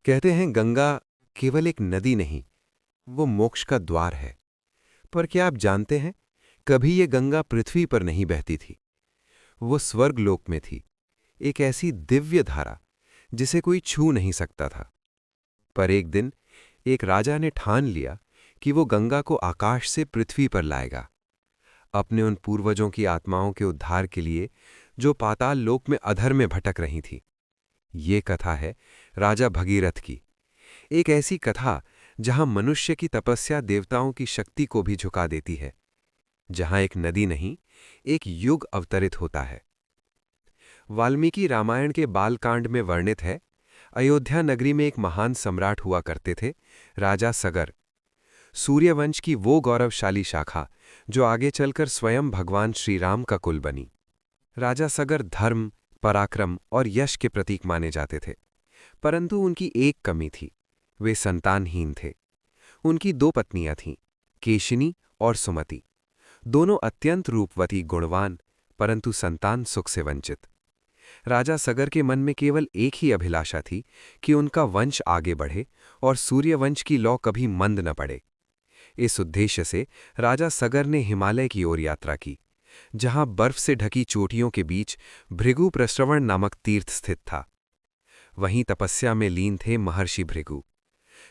कहते हैं गंगा केवल एक नदी नहीं, वो मोक्ष का द्वार है। पर क्या आप जानते हैं, कभी ये गंगा पृथ्वी पर नहीं बहती थी। वो स्वर्गलोक में थी, एक ऐसी दिव्य धारा जिसे कोई छू नहीं सकता था। पर एक दिन एक राजा ने ठान लिया कि वो गंगा को आकाश से पृथ्वी पर लाएगा, अपने उन पूर्वजों की आत्माओं के उद्धार के लिए जो पाताल लोक में अधर में भटक रही थी। ये कथा है राजा भगीरथ की, एक ऐसी कथा जहां मनुष्य की तपस्या देवताओं की शक्ति को भी झुका देती है, जहां एक नदी नहीं, एक युग अवतरित होता है। वाल्मीकि रामायण के बालकांड में वर्णित है, अयोध्या नगरी में एक महान सम्राट हुआ करते थे, राजा सगर। सूर्यवंश की वो गौरवशाली शाखा जो आगे चलकर स्वयं भगवान श्री राम का कुल बनी। राजा सगर धर्म, पराक्रम और यश के प्रतीक माने जाते थे, परंतु उनकी एक कमी थी, वे संतानहीन थे। उनकी दो पत्नियां थीं, केशिनी और सुमति। दोनों अत्यंत रूपवती, गुणवान, परंतु संतान सुख से वंचित। राजा सगर के मन में केवल एक ही अभिलाषा थी कि उनका वंश आगे बढ़े और सूर्यवंश की लौ कभी मंद न पड़े। इस उद्देश्य से राजा सगर ने हिमालय की ओर यात्रा की, जहां बर्फ से ढकी चोटियों के बीच भृगु प्रश्रवण नामक तीर्थ स्थित था। वहीं तपस्या में लीन थे महर्षि भृगु।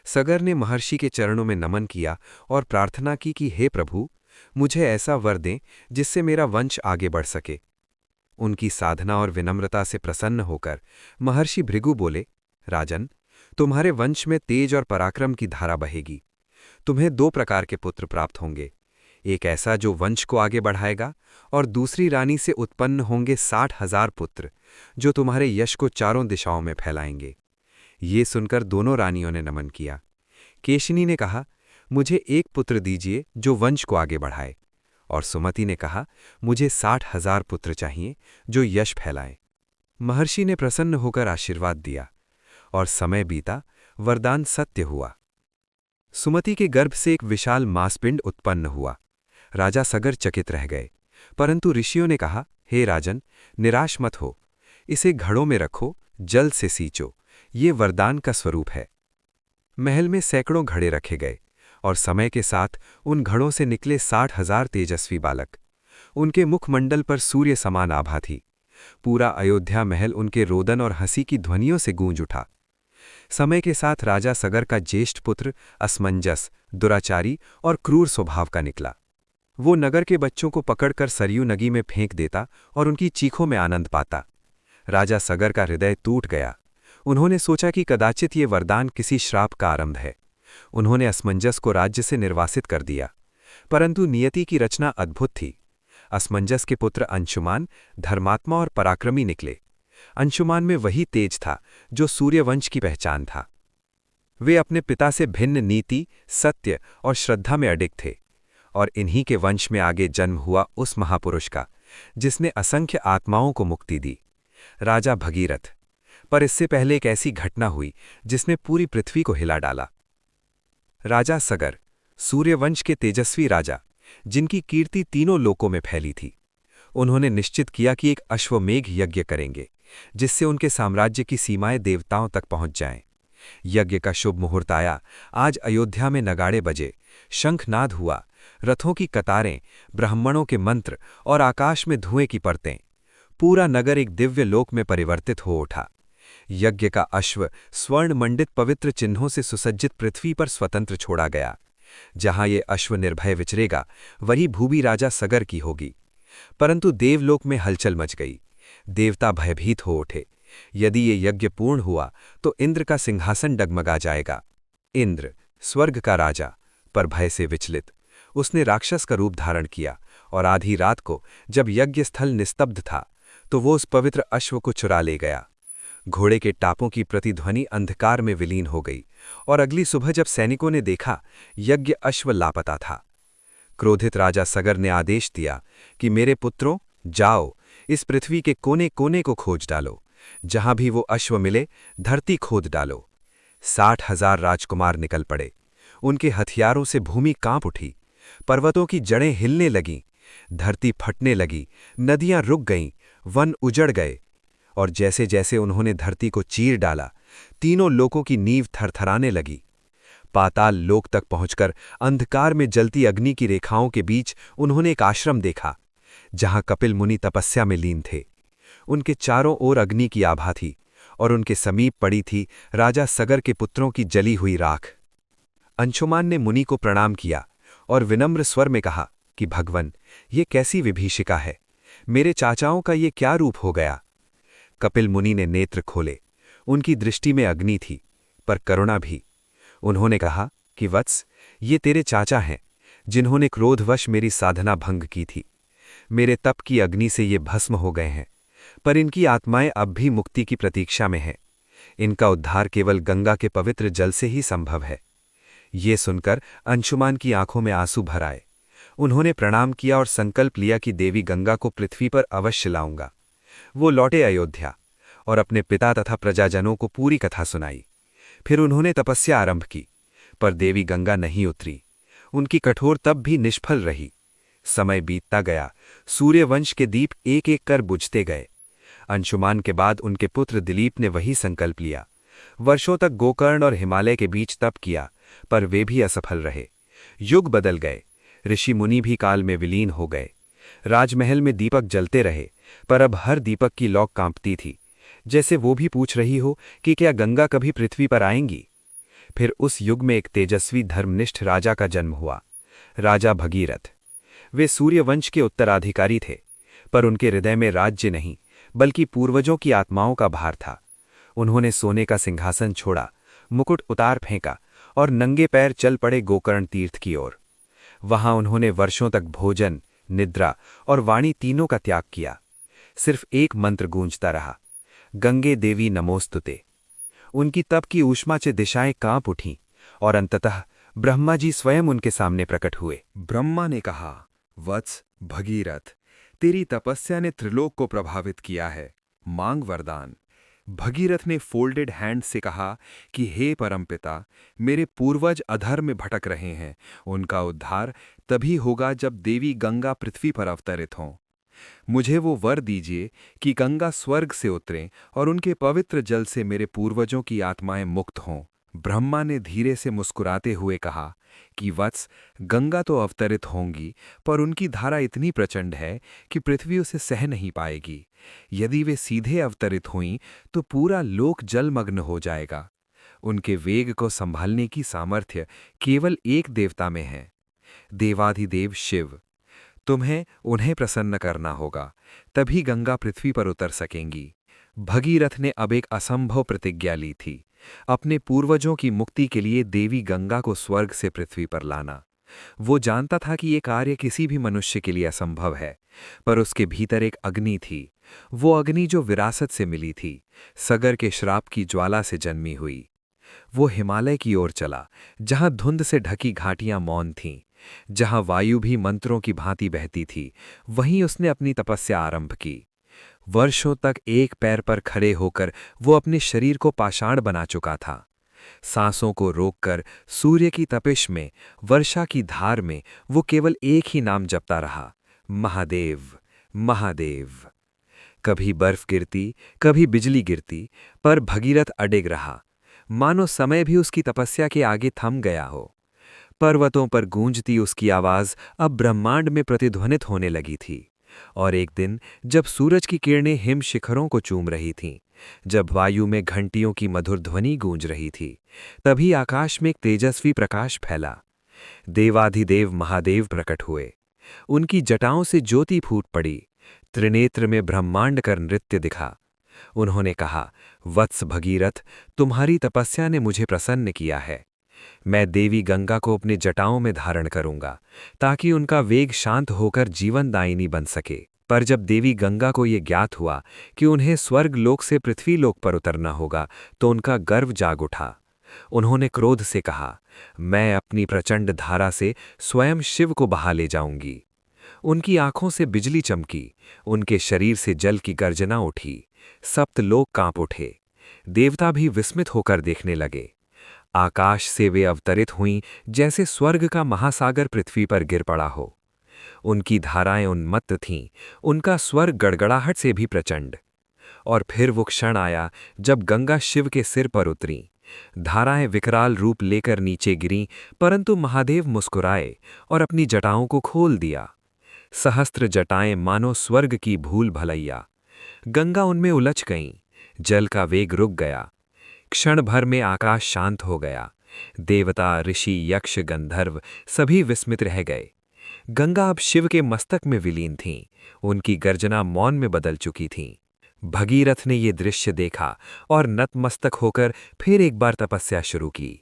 सगर ने महर्षि के चरणों में नमन किया और प्रार्थना की कि हे प्रभु, मुझे ऐसा वर दें जिससे मेरा वंश आगे बढ़ सके। उनकी साधना और विनम्रता से प्रसन्न होकर महर्षि भृगु बोले, राजन, तुम्हारे वंश में तेज और पराक्रम की धारा बहेगी। तुम्हें दो प्रकार के पुत्र प्राप्त होंगे, एक ऐसा जो वंश को आगे बढ़ाएगा, और दूसरी रानी से उत्पन्न होंगे 60,000 पुत्र जो तुम्हारे यश को चारों दिशाओं में फैलाएंगे। ये सुनकर दोनों रानियों ने नमन किया। केशिनी ने कहा, मुझे एक पुत्र दीजिए जो वंश को आगे बढ़ाए, और सुमति ने कहा, मुझे 60,000 पुत्र चाहिए जो यश फैलाएं। महर्षि ने प्रसन्न होकर आशीर्वाद दिया और समय बीता, वरदान सत्य हुआ। सुमति के गर्भ से एक विशाल मांसपिंड उत्पन्न हुआ। राजा सगर चकित रह गए, परंतु ऋषियों ने कहा, हे राजन, निराश मत हो, इसे घड़ों में रखो, जल से सींचो, ये वरदान का स्वरूप है। महल में सैकड़ों घड़े रखे गए और समय के साथ उन घड़ों से निकले 60,000 तेजस्वी बालक। उनके मुखमंडल पर सूर्य समान आभा थी। पूरा अयोध्या महल उनके रोदन और हंसी की ध्वनियों से गूंज उठा। समय के साथ राजा सगर का ज्येष्ठ पुत्र असमंजस, दुराचारी और क्रूर स्वभाव का निकला। वो नगर के बच्चों को पकड़कर सरयू नदी में फेंक देता और उनकी चीखों में आनंद पाता। राजा सगर का हृदय टूट गया। उन्होंने सोचा कि कदाचित ये वरदान किसी श्राप का आरंभ है। उन्होंने असमंजस को राज्य से निर्वासित कर दिया, परंतु नियति की रचना अद्भुत थी। असमंजस के पुत्र अंशुमान धर्मात्मा और पराक्रमी निकले। अंशुमान में वही तेज था जो सूर्यवंश की पहचान था। वे अपने पिता से भिन्न नीति, सत्य और श्रद्धा में अडिग थे, और इन्हीं के वंश में आगे जन्म हुआ उस महापुरुष का जिसने असंख्य आत्माओं को मुक्ति दी, राजा भगीरथ। पर इससे पहले एक ऐसी घटना हुई जिसने पूरी पृथ्वी को हिला डाला। राजा सगर, सूर्यवंश के तेजस्वी राजा, जिनकी कीर्ति तीनों लोकों में फैली थी, उन्होंने निश्चित किया कि एक अश्वमेघ यज्ञ करेंगे जिससे उनके साम्राज्य की सीमाएं देवताओं तक पहुंच जाएं। यज्ञ का शुभ मुहूर्त आया। आज अयोध्या में नगाड़े बजे, शंखनाद हुआ, रथों की कतारें, ब्राह्मणों के मंत्र और आकाश में धुएं की परतें। पूरा नगर एक दिव्य लोक में परिवर्तित हो उठा। यज्ञ का अश्व स्वर्ण मंडित पवित्र चिन्हों से सुसज्जित पृथ्वी पर स्वतंत्र छोड़ा गया। जहां ये अश्व निर्भय विचरेगा, वही भूमि राजा सगर की होगी। परंतु देवलोक में हलचल मच गई। देवता भयभीत हो उठे। यदि ये यज्ञ पूर्ण हुआ तो इंद्र का सिंहासन डगमगा जाएगा। इंद्र, स्वर्ग का राजा, पर भय से विचलित, उसने राक्षस का रूप धारण किया, और आधी रात को जब यज्ञ स्थल निस्तब्ध था तो वो उस पवित्र अश्व को चुरा ले गया। घोड़े के टापों की प्रतिध्वनि अंधकार में विलीन हो गई, और अगली सुबह जब सैनिकों ने देखा, यज्ञ अश्व लापता था। क्रोधित राजा सगर ने आदेश दिया कि मेरे पुत्रों, जाओ, इस पृथ्वी के कोने कोने को खोज डालो। जहां भी वो अश्व मिले, धरती खोद डालो। 60,000 राजकुमार निकल पड़े। उनके हथियारों से भूमि कांप उठी, पर्वतों की जड़ें हिलने लगीं, धरती फटने लगी, नदियां रुक गईं, वन उजड़ गए। और जैसे जैसे उन्होंने धरती को चीर डाला, तीनों लोकों की नींव थरथराने लगी। पाताल लोक तक पहुंचकर अंधकार में जलती अग्नि की रेखाओं के बीच उन्होंने एक आश्रम देखा, जहां कपिल मुनि तपस्या में लीन थे। उनके चारों ओर अग्नि की आभा थी और उनके समीप पड़ी थी राजा सगर के पुत्रों की जली हुई राख। अंशुमान ने मुनि को प्रणाम किया और विनम्र स्वर में कहा कि भगवन, ये कैसी विभीषिका है, मेरे चाचाओं का ये क्या रूप हो गया। कपिल मुनि ने नेत्र खोले। उनकी दृष्टि में अग्नि थी, पर करुणा भी। उन्होंने कहा कि वत्स, ये तेरे चाचा हैं, जिन्होंने क्रोधवश मेरी साधना भंग की थी। मेरे तप की अग्नि से ये भस्म हो गए हैं, पर इनकी आत्माएं अब भी मुक्ति की प्रतीक्षा में हैं। इनका उद्धार केवल गंगा के पवित्र जल से ही संभव है। ये सुनकर अंशुमान की आंखों में आंसू भर आए। उन्होंने प्रणाम किया और संकल्प लिया कि देवी गंगा को पृथ्वी पर अवश्य लाऊंगा। वो लौटे अयोध्या और अपने पिता तथा प्रजाजनों को पूरी कथा सुनाई। फिर उन्होंने तपस्या आरंभ की, पर देवी गंगा नहीं उतरी। उनकी कठोर तप भी निष्फल रही। समय बीतता गया, सूर्यवंश के दीप एक एक कर बुझते गए। अंशुमान के बाद उनके पुत्र दिलीप ने वही संकल्प लिया। वर्षों तक गोकर्ण और हिमालय के बीच तप किया, पर वे भी असफल रहे। युग बदल गए, ऋषि मुनि भी काल में विलीन हो गए। राजमहल में दीपक जलते रहे, पर अब हर दीपक की लौ कांपती थी, जैसे वो भी पूछ रही हो कि क्या गंगा कभी पृथ्वी पर आएंगी। फिर उस युग में एक तेजस्वी धर्मनिष्ठ राजा का जन्म हुआ, राजा भगीरथ। वे सूर्यवंश के उत्तराधिकारी थे, पर उनके हृदय में राज्य नहीं, बल्कि पूर्वजों की आत्माओं का भार था। उन्होंने सोने का सिंहासन छोड़ा, मुकुट उतार फेंका और नंगे पैर चल पड़े गोकर्ण तीर्थ की ओर। वहां उन्होंने वर्षों तक भोजन, निद्रा और वाणी तीनों का त्याग किया। सिर्फ एक मंत्र गूंजता रहा, गंगे देवी नमोस्तुते। उनकी तप की ऊष्मा से दिशाएं कांप उठीं और अंततः ब्रह्मा जी स्वयं उनके सामने प्रकट हुए। ब्रह्मा ने कहा, वत्स भगीरथ, तेरी तपस्या ने त्रिलोक को प्रभावित किया है, मांग वरदान। भगीरथ ने फोल्डेड हैंड से कहा कि हे परमपिता, मेरे पूर्वज अधर में भटक रहे हैं, उनका उद्धार तभी होगा जब देवी गंगा पृथ्वी पर अवतरित हों। मुझे वो वर दीजिए कि गंगा स्वर्ग से उतरें और उनके पवित्र जल से मेरे पूर्वजों की आत्माएं मुक्त हों। ब्रह्मा ने धीरे से मुस्कुराते हुए कहा कि वत्स, गंगा तो अवतरित होंगी, पर उनकी धारा इतनी प्रचंड है कि पृथ्वी उसे सह नहीं पाएगी। यदि वे सीधे अवतरित हुईं तो पूरा लोक जलमग्न हो जाएगा। उनके वेग को संभालने की सामर्थ्य केवल एक देवता में है, देवाधिदेव शिव। तुम्हें उन्हें प्रसन्न करना होगा, तभी गंगा पृथ्वी पर उतर सकेंगी। भगीरथ ने अब एक असंभव प्रतिज्ञा ली थी, अपने पूर्वजों की मुक्ति के लिए देवी गंगा को स्वर्ग से पृथ्वी पर लाना। वो जानता था कि ये कार्य किसी भी मनुष्य के लिए असंभव है, पर उसके भीतर एक अग्नि थी, वो अग्नि जो विरासत से मिली थी, सगर के श्राप की ज्वाला से जन्मी हुई। वो हिमालय की ओर चला, जहां धुंध से ढकी घाटियां मौन थीं, जहां वायु भी मंत्रों की भांति बहती थी। वहीं उसने अपनी तपस्या आरंभ की। वर्षों तक एक पैर पर खड़े होकर वो अपने शरीर को पाषाण बना चुका था। सांसों को रोककर सूर्य की तपिश में, वर्षा की धार में वो केवल एक ही नाम जपता रहा, महादेव, महादेव। कभी बर्फ गिरती, कभी बिजली गिरती, पर भगीरथ अडिग रहा, मानो समय भी उसकी तपस्या के आगे थम गया हो। पर्वतों पर गूंजती उसकी आवाज अब ब्रह्मांड में प्रतिध्वनित होने लगी थी। और एक दिन जब सूरज की किरणें हिम शिखरों को चूम रही थीं, जब वायु में घंटियों की मधुर ध्वनि गूंज रही थी, तभी आकाश में एक तेजस्वी प्रकाश फैला। देवाधिदेव महादेव प्रकट हुए। उनकी जटाओं से ज्योति फूट पड़ी, त्रिनेत्र में ब्रह्मांड कर नृत्य दिखा। उन्होंने कहा, वत्स भगीरथ, तुम्हारी तपस्या ने मुझे प्रसन्न किया है। मैं देवी गंगा को अपने जटाओं में धारण करूंगा, ताकि उनका वेग शांत होकर जीवनदायिनी बन सके। पर जब देवी गंगा को ये ज्ञात हुआ कि उन्हें स्वर्ग लोक से पृथ्वी लोक पर उतरना होगा, तो उनका गर्व जाग उठा। उन्होंने क्रोध से कहा, मैं अपनी प्रचंड धारा से स्वयं शिव को बहा ले जाऊंगी। उनकी आंखों से बिजली चमकी, उनके शरीर से जल की गर्जना उठी, सप्त लोक कांप उठे। देवता भी विस्मित होकर देखने लगे। आकाश से वे अवतरित हुईं जैसे स्वर्ग का महासागर पृथ्वी पर गिर पड़ा हो। उनकी धाराएं उन्मत्त थीं, उनका स्वर गड़गड़ाहट से भी प्रचंड। और फिर वो क्षण आया जब गंगा शिव के सिर पर उतरी। धाराएं विकराल रूप लेकर नीचे गिरीं, परंतु महादेव मुस्कुराए और अपनी जटाओं को खोल दिया। सहस्त्र जटाएं मानो स्वर्ग की भूल भलैया। गंगा उनमें उलझ गईं, जल का वेग रुक गया। क्षण भर में आकाश शांत हो गया। देवता, ऋषि, यक्ष, गंधर्व सभी विस्मित रह गए। गंगा अब शिव के मस्तक में विलीन थीं, उनकी गर्जना मौन में बदल चुकी थी। भगीरथ ने ये दृश्य देखा और नतमस्तक होकर फिर एक बार तपस्या शुरू की।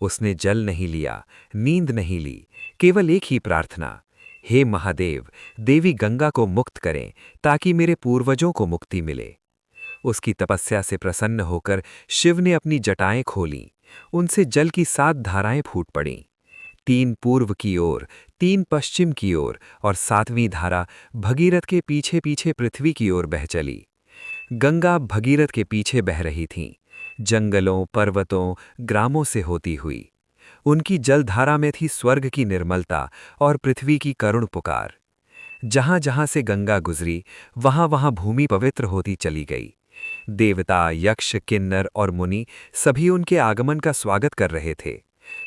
उसने जल नहीं लिया, नींद नहीं ली, केवल एक ही प्रार्थना, हे महादेव, देवी गंगा को मुक्त करें ताकि मेरे पूर्वजों को मुक्ति मिले। उसकी तपस्या से प्रसन्न होकर शिव ने अपनी जटाएं खोलीं, उनसे जल की 7 धाराएं फूट पड़ीं। 3 पूर्व की ओर, 3 पश्चिम की ओर और 7वीं धारा भगीरथ के पीछे पीछे पृथ्वी की ओर बह चली। गंगा भगीरथ के पीछे बह रही थीं, जंगलों, पर्वतों, ग्रामों से होती हुई। उनकी जलधारा में थी स्वर्ग की निर्मलता और पृथ्वी की करुण पुकार। जहां जहां से गंगा गुजरी, वहां वहां भूमि पवित्र होती चली गई। देवता, यक्ष, किन्नर और मुनि सभी उनके आगमन का स्वागत कर रहे थे।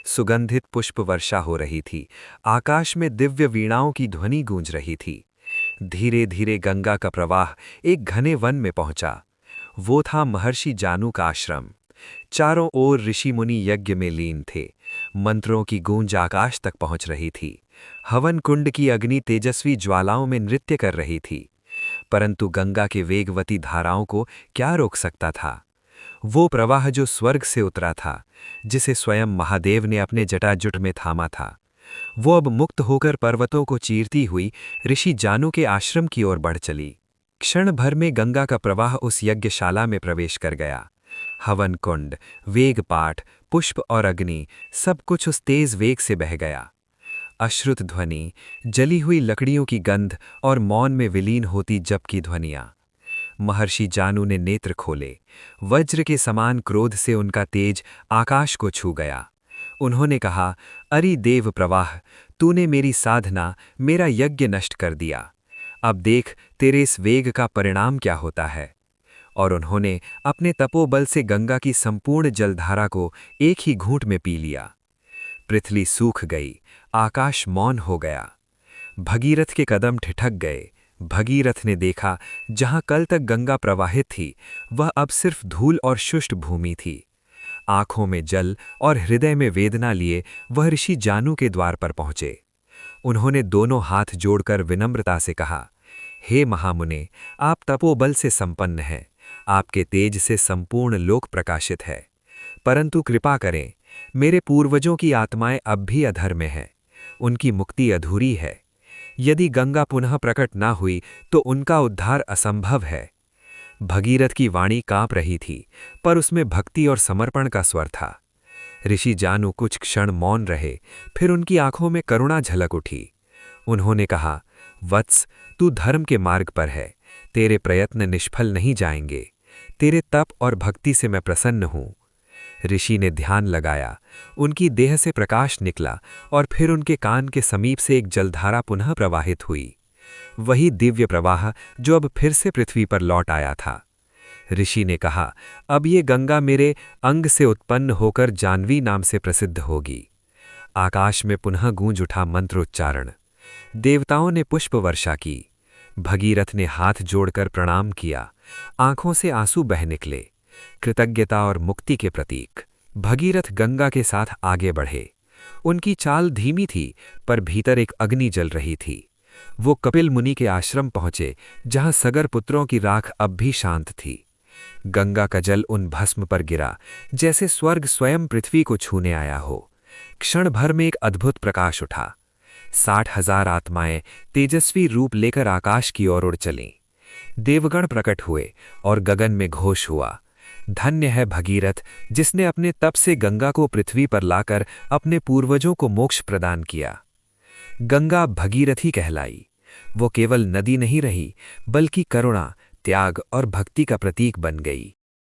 सुगंधित पुष्प वर्षा हो रही थी, आकाश में दिव्य वीणाओं की ध्वनि गूंज रही थी। धीरे धीरे गंगा का प्रवाह एक घने वन में पहुंचा। वो था महर्षि जानू का आश्रम। चारों ओर ऋषि मुनि यज्ञ में लीन थे। मंत्रों की गूंज आकाश तक पहुंच रही थी। हवन कुंड की अग्नि तेजस्वी ज्वालाओं में नृत्य कर रही थी। परंतु गंगा के वेगवती धाराओं को क्या रोक सकता था? वो प्रवाह जो स्वर्ग से उतरा था, जिसे स्वयं महादेव ने अपने जटाजुट में थामा था, वो अब मुक्त होकर पर्वतों को चीरती हुई ऋषि जानू के आश्रम की ओर बढ़ चली। क्षण भर में गंगा का प्रवाह उस यज्ञशाला में प्रवेश कर गया। हवन कुंड, वेगपाठ, पुष्प और अग्नि सब कुछ उस तेज वेग से बह गया। अश्रुत ध्वनि, जली हुई लकड़ियों की गंध और मौन में विलीन होती जप की ध्वनियां। महर्षि जानू ने नेत्र खोले। वज्र के समान क्रोध से उनका तेज आकाश को छू गया। उन्होंने कहा, अरे देव प्रवाह, तूने मेरी साधना, मेरा यज्ञ नष्ट कर दिया। अब देख तेरे इस वेग का परिणाम क्या होता है। और उन्होंने अपने तपोबल से गंगा की संपूर्ण जलधारा को एक ही घूंट में पी लिया। पृथ्वी सूख गई, आकाश मौन हो गया। भगीरथ के कदम ठिठक गए। भगीरथ ने देखा, जहां कल तक गंगा प्रवाहित थी, वह अब सिर्फ धूल और शुष्क भूमि थी। आंखों में जल और हृदय में वेदना लिए वह ऋषि जानू के द्वार पर पहुंचे। उन्होंने दोनों हाथ जोड़कर विनम्रता से कहा, हे महामुने, आप तपोबल से संपन्न हैं, आपके तेज से संपूर्ण लोक प्रकाशित है। परंतु कृपा करें, मेरे पूर्वजों की आत्माएं अब भी अधर में हैं, उनकी मुक्ति अधूरी है। यदि गंगा पुनः प्रकट ना हुई तो उनका उद्धार असंभव है। भगीरथ की वाणी कांप रही थी, पर उसमें भक्ति और समर्पण का स्वर था। ऋषि जानू कुछ क्षण मौन रहे, फिर उनकी आंखों में करुणा झलक उठी। उन्होंने कहा, वत्स, तू धर्म के मार्ग पर है, तेरे प्रयत्न निष्फल नहीं जाएंगे। तेरे तप और भक्ति से मैं प्रसन्न हूं। ऋषि ने ध्यान लगाया, उनकी देह से प्रकाश निकला और फिर उनके कान के समीप से एक जलधारा पुनः प्रवाहित हुई। वही दिव्य प्रवाह जो अब फिर से पृथ्वी पर लौट आया था। ऋषि ने कहा, अब ये गंगा मेरे अंग से उत्पन्न होकर जानवी नाम से प्रसिद्ध होगी। आकाश में पुनः गूंज उठा मंत्रोच्चारण। देवताओं ने पुष्प वर्षा की। भगीरथ ने हाथ जोड़कर प्रणाम किया। आंखों से आंसू बह निकले, कृतज्ञता और मुक्ति के प्रतीक। भगीरथ गंगा के साथ आगे बढ़े। उनकी चाल धीमी थी, पर भीतर एक अग्नि जल रही थी। वो कपिल मुनि के आश्रम पहुंचे, जहां सगर पुत्रों की राख अब भी शांत थी। गंगा का जल उन भस्म पर गिरा, जैसे स्वर्ग स्वयं पृथ्वी को छूने आया हो। क्षण भर में एक अद्भुत प्रकाश उठा। 60,000 आत्माएं तेजस्वी रूप लेकर आकाश की ओर उड़ चलीं। देवगण प्रकट हुए और गगन में घोष हुआ, धन्य है भगीरथ, जिसने अपने तप से गंगा को पृथ्वी पर लाकर अपने पूर्वजों को मोक्ष प्रदान किया। गंगा भगीरथी कहलाई। वो केवल नदी नहीं रही, बल्कि करुणा, त्याग और भक्ति का प्रतीक बन गई।